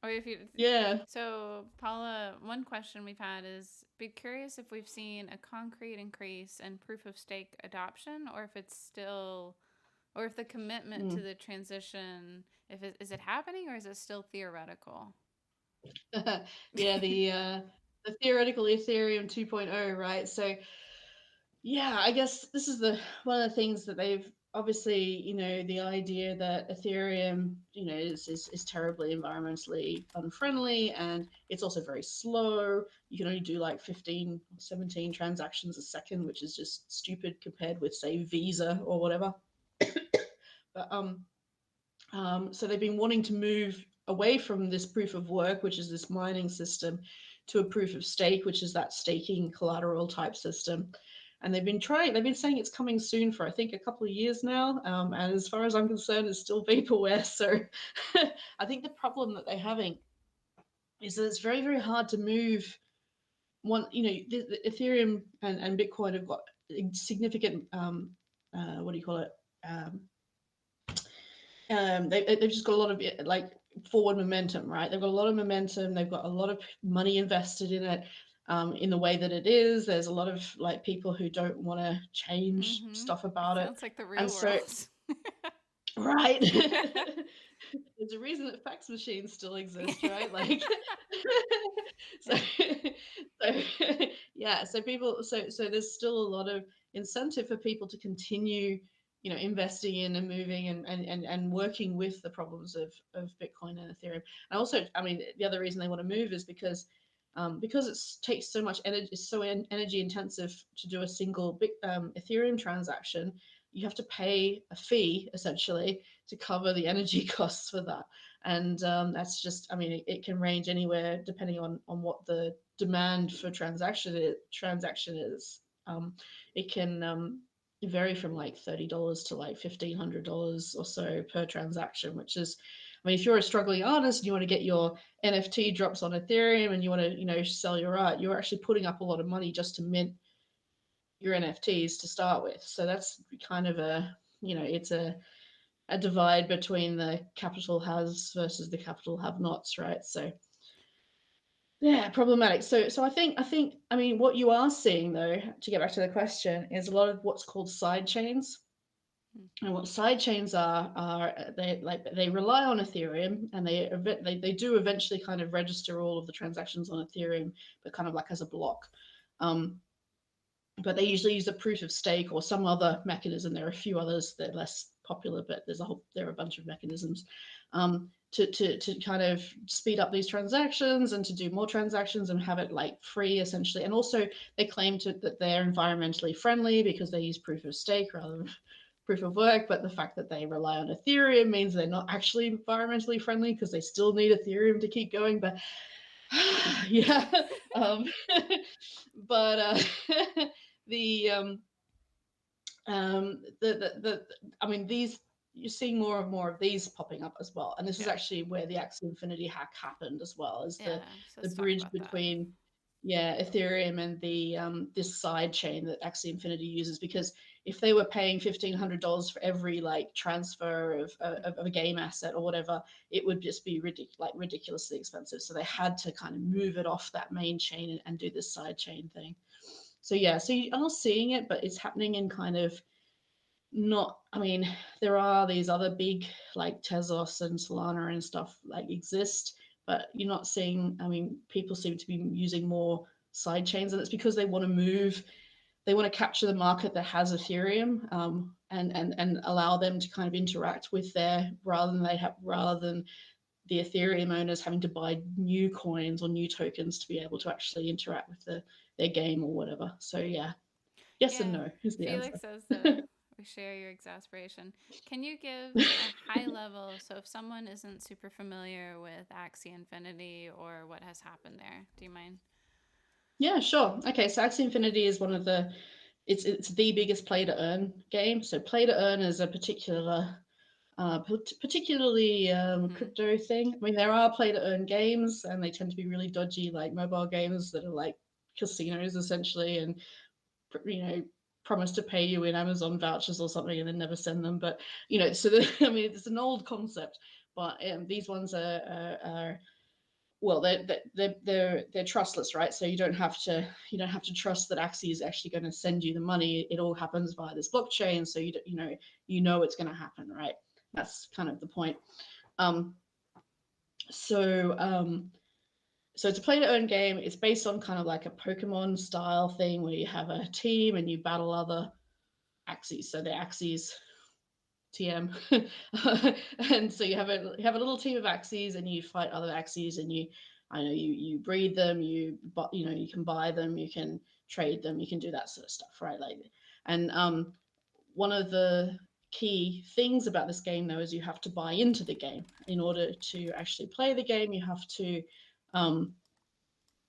Or if you, Yeah. so Paula, one question we've had is be curious if we've seen a concrete increase in proof of stake adoption, or if it's still, or if the commitment to Mm. the transition, if it, is it happening or is it still theoretical? Yeah, the theoretical Ethereum 2.0, right? So yeah, I guess this is the one of the things that they've obviously, the idea that Ethereum, is terribly environmentally unfriendly, and it's also very slow. You can only do like 15 or 17 transactions a second, which is just stupid compared with, say, Visa or whatever. But so they've been wanting to move away from this proof of work, which is this mining system, to a proof of stake, which is that staking collateral type system. And they've been saying it's coming soon for, I think, a couple of years now. And as far as I'm concerned, it's still vaporware. So I think the problem that they're having is that it's very, very hard to move one, the Ethereum and Bitcoin have got significant, what do you call it? Um, they've just got a lot of like forward momentum, right? They've got a lot of momentum. They've got a lot of money invested in it. In the way that it is, there's a lot of like people who don't want to change Mm-hmm. stuff about it, Sounds like the and real so world. right, there's a reason that fax machines still exist, right? Like, so, Yeah. so yeah, so people, so there's still a lot of incentive for people to continue, investing in and moving and working with the problems of Bitcoin and Ethereum. And also, I mean, the other reason they want to move is because it takes so much energy, it's so energy intensive to do a single Ethereum transaction. You have to pay a fee essentially to cover the energy costs for that, and that's just, I mean, it can range anywhere depending on what the demand for transaction is. It can vary from like $30 to like $1,500 or so per transaction, which is, I mean, if you're a struggling artist and you want to get your NFT drops on Ethereum and you want to, sell your art, you're actually putting up a lot of money just to mint your NFTs to start with. So that's kind of it's a divide between the capital has versus the capital have nots, right? So yeah, problematic. So I mean, what you are seeing though, to get back to the question, is a lot of what's called side chains. And what side chains are they rely on Ethereum, and they do eventually kind of register all of the transactions on Ethereum, but kind of like as a block. Um, but they usually use a proof of stake or some other mechanism. There are a few others that are less popular, but there are a bunch of mechanisms to kind of speed up these transactions and to do more transactions and have it like free essentially. And also they claim that they're environmentally friendly because they use proof of stake rather than proof of work. But the fact that they rely on Ethereum means they're not actually environmentally friendly because they still need Ethereum to keep going. But yeah, um, but the I mean, these, you're seeing more and more of these popping up as well, and this is Yeah. actually where the Axie Infinity hack happened as well, as the Yeah. So the let's talk bridge about that. between, yeah, Ethereum and the this side chain that Axie Infinity uses. Because if they were paying $1,500 for every like transfer of a game asset or whatever, it would just be ridiculously expensive. So they had to kind of move it off that main chain and do this side chain thing. So yeah, so you are seeing it, but it's happening in kind of not, I mean, there are these other big like Tezos and Solana and stuff like exist, but you're not seeing, I mean, people seem to be using more side chains, and it's because they want to capture the market that has Ethereum, and allow them to kind of interact with their, rather than the Ethereum owners having to buy new coins or new tokens to be able to actually interact with their game or whatever. So yeah, yes and Yeah. no is the answer. Felix says that we share your exasperation. Can you give a high level? So, if someone isn't super familiar with Axie Infinity or what has happened there, do you mind? Yeah, sure. Okay, so Axie Infinity is one of the, it's the biggest play to earn game. So play to earn is a particularly Mm-hmm. crypto thing. I mean, there are play to earn games, and they tend to be really dodgy, like mobile games that are like casinos essentially, and you know promise to pay you in Amazon vouchers or something and then never send them. But so I mean, it's an old concept. but these ones are well, they're trustless, right? So you don't have to trust that Axie is actually going to send you the money. It all happens via this blockchain, so you know it's going to happen, right? That's kind of the point. Um, so so it's a play to earn game. It's based on kind of like a Pokemon style thing where you have a team and you battle other Axies. So the Axies TM, and so you have a little team of Axies and you fight other Axies and you breed them, you can buy them, you can trade them, you can do that sort of stuff, right? Like, and one of the key things about this game though is you have to buy into the game in order to actually play the game. You have to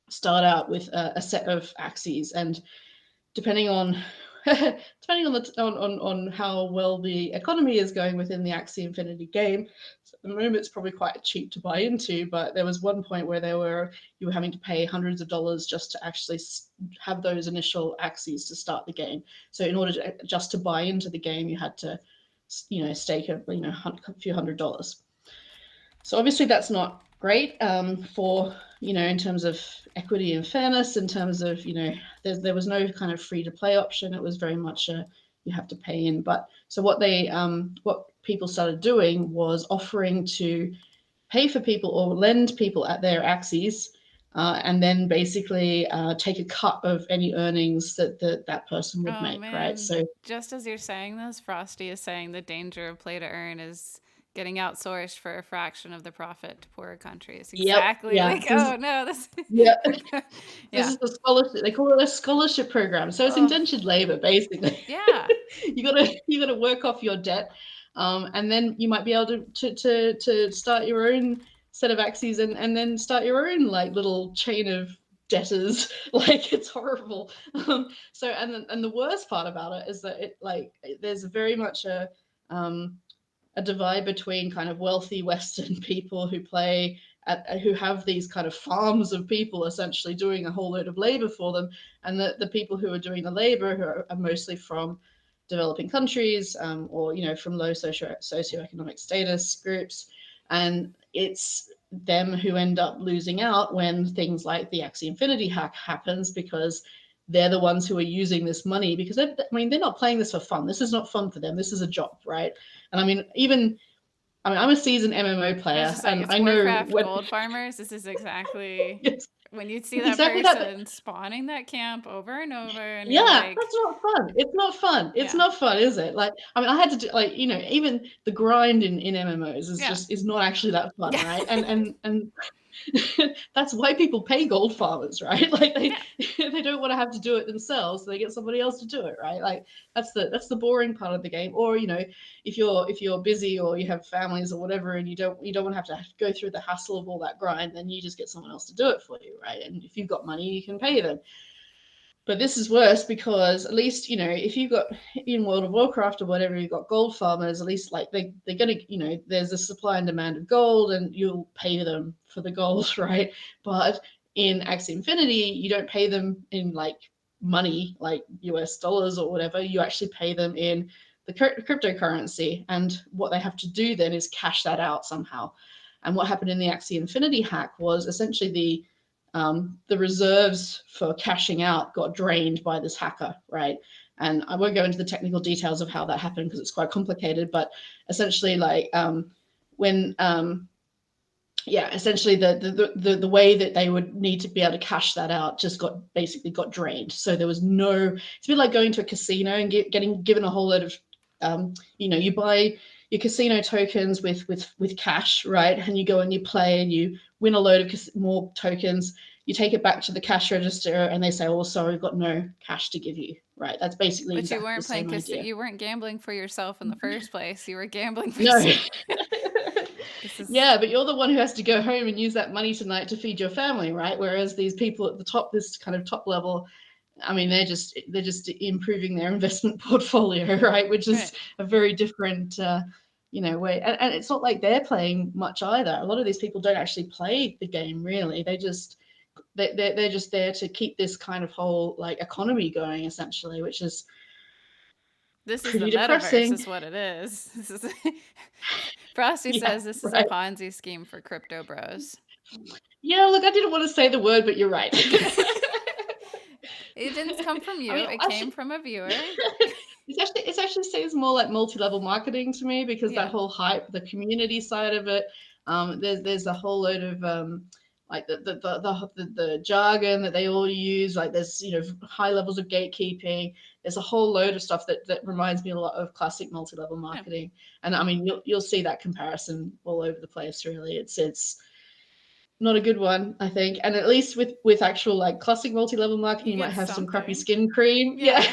start out with a set of Axies, and depending on depending on on how well the economy is going within the Axie Infinity game. So at the moment, it's probably quite cheap to buy into, but there was one point where you were having to pay hundreds of dollars just to actually have those initial Axies to start the game. So in order just to buy into the game, you had to stake a few $100s. So obviously that's not great for in terms of equity and fairness. In terms of there was no kind of free to play option. It was very much you have to pay in. But so what people started doing was offering to pay for people or lend people at their Axies. And then basically take a cut of any earnings that person would make, right? Man. So Just as you're saying this, Frosty is saying the danger of play to earn is getting outsourced for a fraction of the profit to poorer countries. yep, Exactly. yeah, Like, oh no, this. yeah. This Yeah. is the scholarship. They call it a scholarship program. So it's Oh, indentured labor, basically. yeah. You gotta work off your debt, and then you might be able to start your own set of Axies and then start your own like little chain of debtors. Like it's horrible. So and the worst part about it is that there's very much a divide between kind of wealthy Western people who who have these kind of farms of people essentially doing a whole load of labor for them, and the people who are doing the labor who are mostly from developing countries, or from low socioeconomic status groups, and it's them who end up losing out when things like the Axie Infinity hack happens, because they're the ones who are using this money because they're not playing this for fun. This is not fun for them. This is a job, right? And I'm a seasoned MMO I was player, just saying, and it's I know Warcraft when gold farmers. This is exactly it's when you see that exactly that. person spawning that camp over and over, and you're Yeah, like, that's not fun. It's not fun. It's yeah, not fun, is it? Like, I had to do even the grind in MMOs yeah, is not actually that fun, yeah, right? And that's why people pay gold farmers, right? Like yeah. they don't want to have to do it themselves, so they get somebody else to do it, right? Like that's the boring part of the game. Or if you're busy or you have families or whatever, and you don't want to have to go through the hassle of all that grind, then you just get someone else to do it for you, right? And if you've got money, you can pay them. But this is worse because at least, if you've got in World of Warcraft or whatever, you've got gold farmers, at least like they're going to, there's a supply and demand of gold and you'll pay them for the gold, right? But in Axie Infinity, you don't pay them in like money, like US dollars or whatever. You actually pay them in the cryptocurrency. And what they have to do then is cash that out somehow. And what happened in the Axie Infinity hack was essentially the reserves for cashing out got drained by this hacker, right? And I won't go into the technical details of how that happened because it's quite complicated, but essentially, when essentially the way that they would need to be able to cash that out just basically got drained. So there was no. It's a bit like going to a casino and getting given a whole load of, you buy your casino tokens with cash, right? And you go and you play and you win a load of more tokens. You take it back to the cash register and they say, "Oh, sorry, we've got no cash to give you." Right? That's basically But you exactly the weren't playing same because idea. you weren't gambling for yourself in the first place. You were gambling for. No. This is Yeah, but you're the one who has to go home and use that money tonight to feed your family, right? Whereas these people at the top, this kind of top level, they're just improving their investment portfolio, right? Which is right. a very different way. And it's not like they're playing much either. A lot of these people don't actually play the game really. They're just there to keep this kind of whole like economy going essentially, which is This is the Pretty metaverse, depressing. is what it is. This is Frosty Yeah, says this is a right. Ponzi scheme for crypto bros. Yeah, look, I didn't want to say the word, but you're right. It didn't come from I you. mean, It came actually, from a viewer. it's actually seems more like multi-level marketing to me because that Yeah. whole hype, the community side of it, there's a whole load of like the jargon that they all use. Like there's high levels of gatekeeping. There's a whole load of stuff that reminds me a lot of classic multi-level Yeah. marketing. And I mean, you'll see that comparison all over the place. Really, it's not a good one, I think. And at least with actual like classic multi-level marketing, You you might get have some crappy something. skin cream. Yeah. Yeah,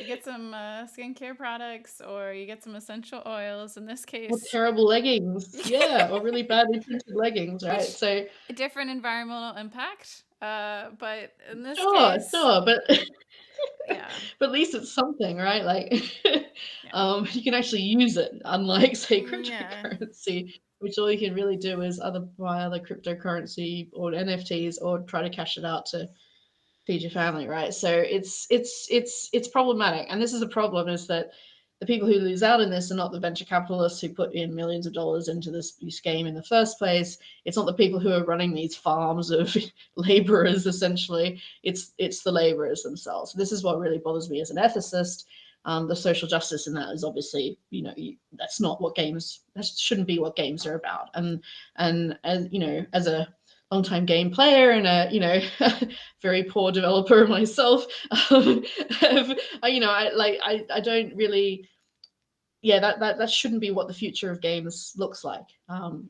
you get some skincare products, or you get some essential oils. In this Or case, terrible leggings. Yeah, or really badly printed leggings, right? which So a different environmental impact. But in this sure, case, sure, but yeah, but at least it's something, right? Like yeah, you can actually use it, unlike say yeah. cryptocurrency, which all you can really do is buy other cryptocurrency or NFTs or try to cash it out to feed your family, right? So it's problematic, and this is a problem: is that the people who lose out in this are not the venture capitalists who put in millions of dollars into this game in the first place. It's not the people who are running these farms of laborers. Essentially, it's the laborers themselves. This is what really bothers me as an ethicist. The social justice in that is obviously, that's not what games. That shouldn't be what games are about. And as as a long-time game player and a very poor developer myself, I don't really, yeah, that shouldn't be what the future of games looks like,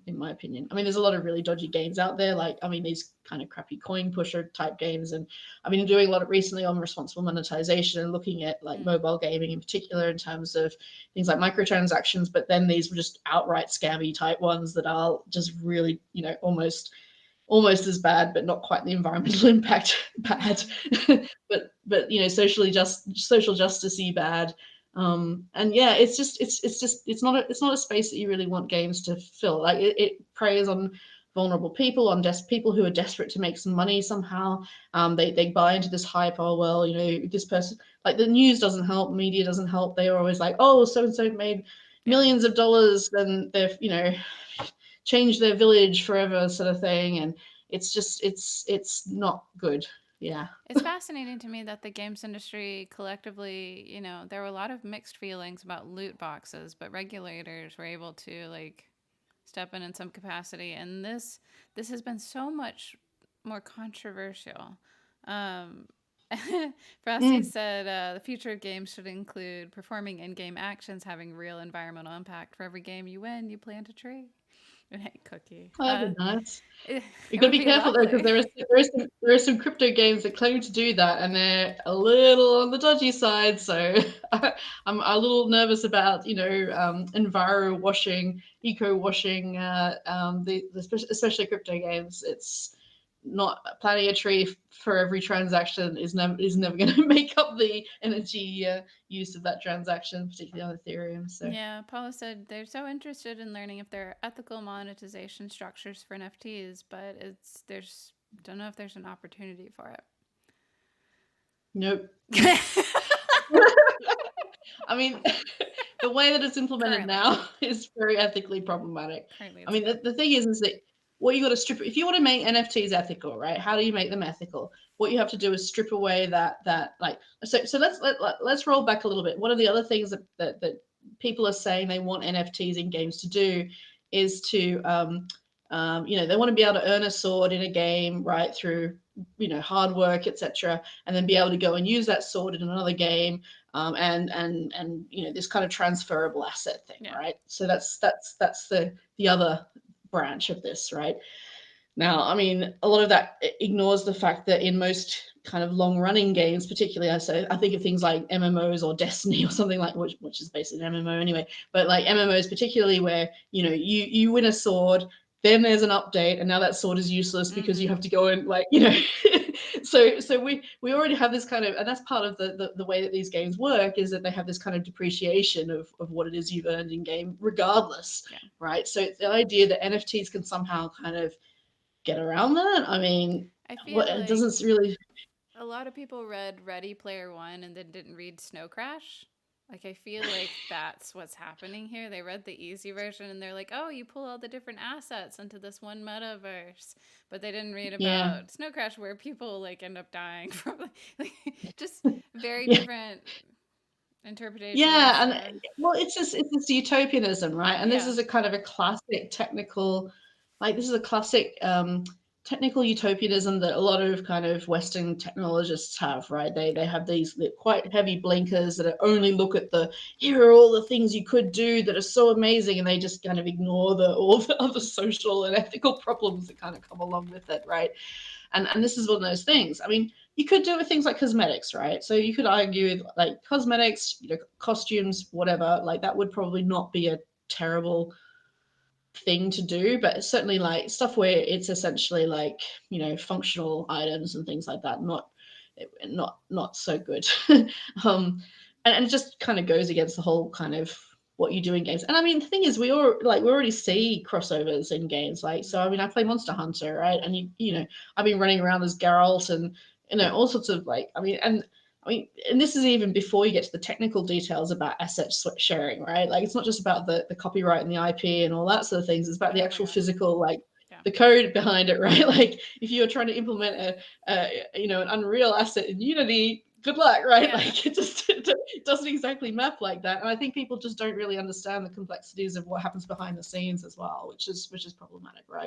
in my opinion. I mean, there's a lot of really dodgy games out there, like, I mean, these kind of crappy coin pusher type games, and I've been doing a lot of recently on responsible monetization and looking at like Mm. mobile gaming in particular in terms of things like microtransactions, but then these were just outright scammy type ones that are just really, almost as bad, but not quite the environmental impact Yeah. bad, but social justicey bad. And yeah, it's not a space that you really want games to fill. Like it preys on vulnerable people, on people who are desperate to make some money somehow. They buy into this hype. Oh well, this person, like the news doesn't help, media doesn't help. They are always like, oh, so and so made Yeah. millions of dollars, then they've changed their village forever, sort of thing. And it's not good. Yeah. It's fascinating to me that the games industry collectively, there were a lot of mixed feelings about loot boxes, but regulators were able to like step in some capacity, and this has been so much more controversial. Um, Frosty Mm. said the future of games should include performing in-game actions having real environmental impact. For every game you win, you plant a tree. Hey, Cookie. Oh, that'd be nice. It, You've it got to would be be careful though, because lovely. there are some crypto games that claim to do that, and they're a little on the dodgy side. So I'm a little nervous about enviro washing, eco washing, especially crypto games. It's not planting a tree for every transaction is never going to make up the energy use of that transaction, particularly on Ethereum. So Yeah, Paula said they're so interested in learning if there are ethical monetization structures for NFTs, but there's don't know if there's an opportunity for nope. it. I mean, the way that it's implemented Currently, now is very ethically problematic. currently I it's mean, good. the thing is that what you got to strip. If you want to make NFTs ethical, right? How do you make them ethical? What you have to do is strip away that like. So let's roll back a little bit. One of the other things that people are saying they want NFTs in games to do is to they want to be able to earn a sword in a game, right, through hard work, etc., and then be able to go and use that sword in another game, and this kind of transferable asset thing, Yeah. right? So that's the other branch of this, right? Now, I mean, a lot of that ignores the fact that in most kind of long running games, particularly I think of things like MMOs or Destiny or something like which is basically an MMO anyway, but like MMOs particularly where you win a sword, then there's an update, and now that sword is useless because you Mm-hmm. have to go and so we already have this kind of, and that's part of the way that these games work, is that they have this kind of depreciation of what it is you've earned in game regardless, Yeah. right? So the idea that NFTs can somehow kind of get around that, I mean, I feel what it like doesn't really. a lot of people read Ready Player One and then didn't read Snow Crash. Like, I feel like that's what's happening here. They read the easy version and they're like, oh, you pull all the different assets into this one metaverse. But they didn't read Yeah. about Snow Crash where people like end up dying from like, just very Yeah. different interpretations Yeah, and or, well, it's this utopianism, right? And this yeah. is a kind of a classic technical, like this is a classic technical utopianism that a lot of kind of Western technologists have, right? They have these quite heavy blinkers that only look at the here are all the things you could do that are so amazing, and they just kind of ignore all the other social and ethical problems that kind of come along with it, right? And this is one of those things. I mean, you could do it with things like cosmetics, right? So you could argue with like cosmetics, costumes, whatever. Like that would probably not be a terrible thing to do, but it's certainly like stuff where it's essentially like functional items and things like that. Not so good. And it just kind of goes against the whole kind of what you do in games. And I mean, the thing is, we already see crossovers in games. Like, so I mean, I play Monster Hunter, right? And I've been running around as Geralt, and all sorts of like, and this is even before you get to the technical details about asset sharing, right? Like, it's not just about the copyright and the IP and all that sort of things. It's about the Oh my actual gosh. physical, like Yeah. the code behind it, right? Like, if you're trying to implement an Unreal asset in Unity, good luck, right? Yeah. Like, it doesn't exactly map like that. And I think people just don't really understand the complexities of what happens behind the scenes as well, which is problematic, right?